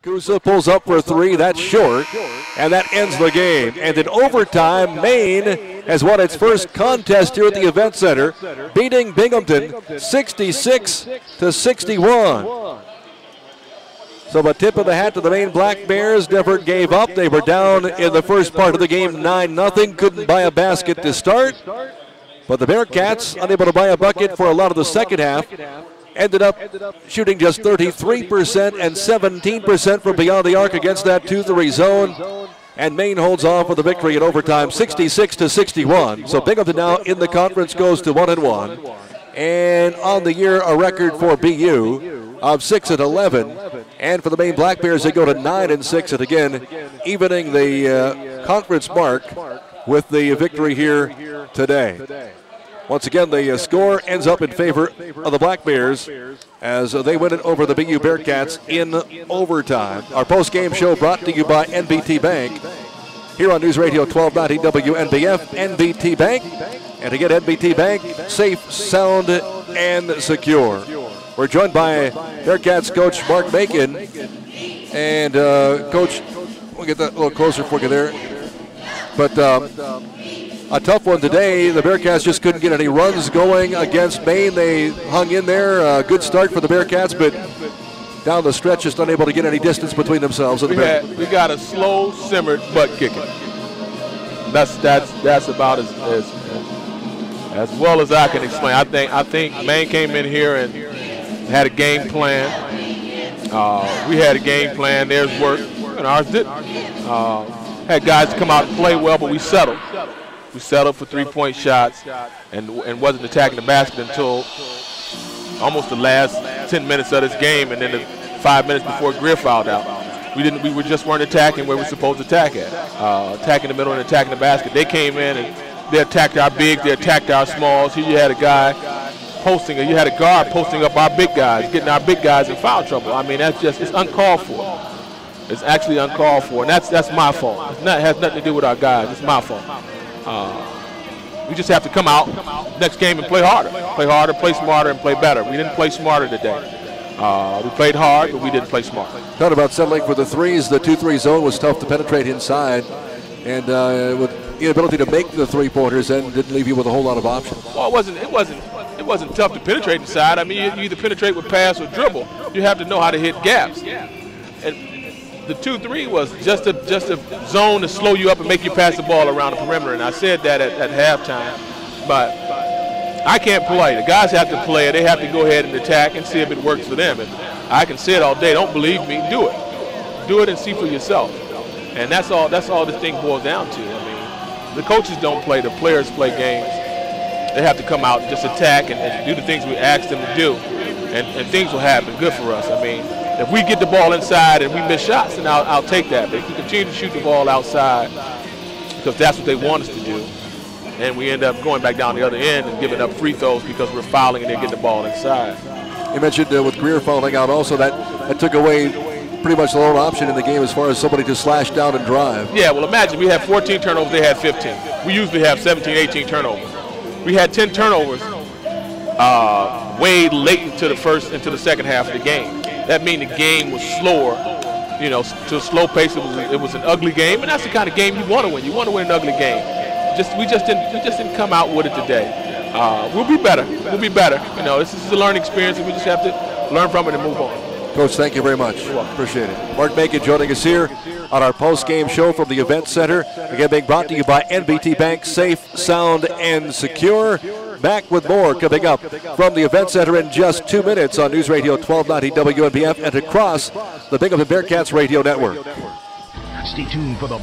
Kusa pulls up for three. That's short, and that ends the game. And in overtime, Maine has won its first contest here at the Event Center, beating Binghamton 66-61. So a tip of the hat to the Maine Black Bears. Never gave up. They were down in the first part of the game 9-0. Couldn't buy a basket to start. But the Bearcats, unable to buy a bucket for a lot of the second half, ended up shooting just 33% and 17% from beyond the arc against that 2-3 zone. And Maine holds on for the victory in overtime, 66-61. So Binghamton now in the conference goes to 1-1. And on the year, a record for BU of 6-11. And for the Maine Black Bears, they go to 9-6, and again, evening the conference mark with the victory here today. Once again, the score ends up in favor of the Black Bears as they win it over the BU Bearcats in overtime. Our post-game show brought to you by NBT Bank here on News Radio 1290 WNBF, NBT Bank. And to get NBT Bank, safe, sound, and secure. We're joined by Bearcats coach Mark Macon. And coach, we'll get that a little closer for you there. But a tough one today. The Bearcats just couldn't get any runs going against Maine. They hung in there. A good start for the Bearcats, but down the stretch just unable to get any distance between themselves. And we got a slow, simmered butt kicking. That's about as well as I can explain. I think Maine came in here and had a game plan. We had a game plan. Theirs worked, and ours didn't. Had guys come out and play well, but we settled. We settled for three-point shots and wasn't attacking the basket until almost the last 10 minutes of this game, and then the 5 minutes before Greer fouled out. We just weren't attacking where we're supposed to attack at. Attacking the middle and attacking the basket. They came in and they attacked our bigs, they attacked our smalls. Here you had a guy posting, you had a guard posting up our big guys, getting our big guys in foul trouble. I mean, it's uncalled for. It's actually uncalled for, and that's my fault. It has nothing to do with our guys. It's my fault. We just have to come out next game and play harder, play smarter, and play better. We didn't play smarter today. We played hard, but we didn't play smart. Thought about settling for the threes. The 2-3 zone was tough to penetrate inside, and with the inability to make the three-pointers, and didn't leave you with a whole lot of options. Well, it wasn't tough to penetrate inside. I mean, you either penetrate with pass or dribble. You have to know how to hit gaps. And the 2-3 was just a zone to slow you up and make you pass the ball around the perimeter. And I said that at halftime. But I can't play. The guys have to play. They have to go ahead and attack and see if it works for them. And I can say it all day. Don't believe me? Do it. Do it and see for yourself. And that's all this thing boils down to. I mean, the coaches don't play. The players play games. They have to come out and just attack and do the things we ask them to do. And things will happen good for us. I mean, if we get the ball inside and we miss shots, then I'll take that. But if we continue to shoot the ball outside, because that's what they want us to do, and we end up going back down the other end and giving up free throws because we're fouling and they get the ball inside. You mentioned with Greer fouling out also, that took away pretty much the lone option in the game as far as somebody to slash down and drive. Yeah, well, imagine we had 14 turnovers, they had 15. We usually have 17, 18 turnovers. We had 10 turnovers way late into the second half of the game. That means the game was slower, to a slow pace. It was an ugly game, and that's the kind of game you want to win. You want to win an ugly game. We just didn't come out with it today. We'll be better. We'll be better. This is a learning experience, and we just have to learn from it and move on. Coach, thank you very much. Appreciate it. Mark Macon joining us here on our post-game show from the Event Center. Again, being brought to you by NBT Bank, safe, sound, and secure. Back with more coming up from the Event Center in just 2 minutes on News Radio 1290 WNBF and across the Binghamton Bearcats radio network. Stay tuned for the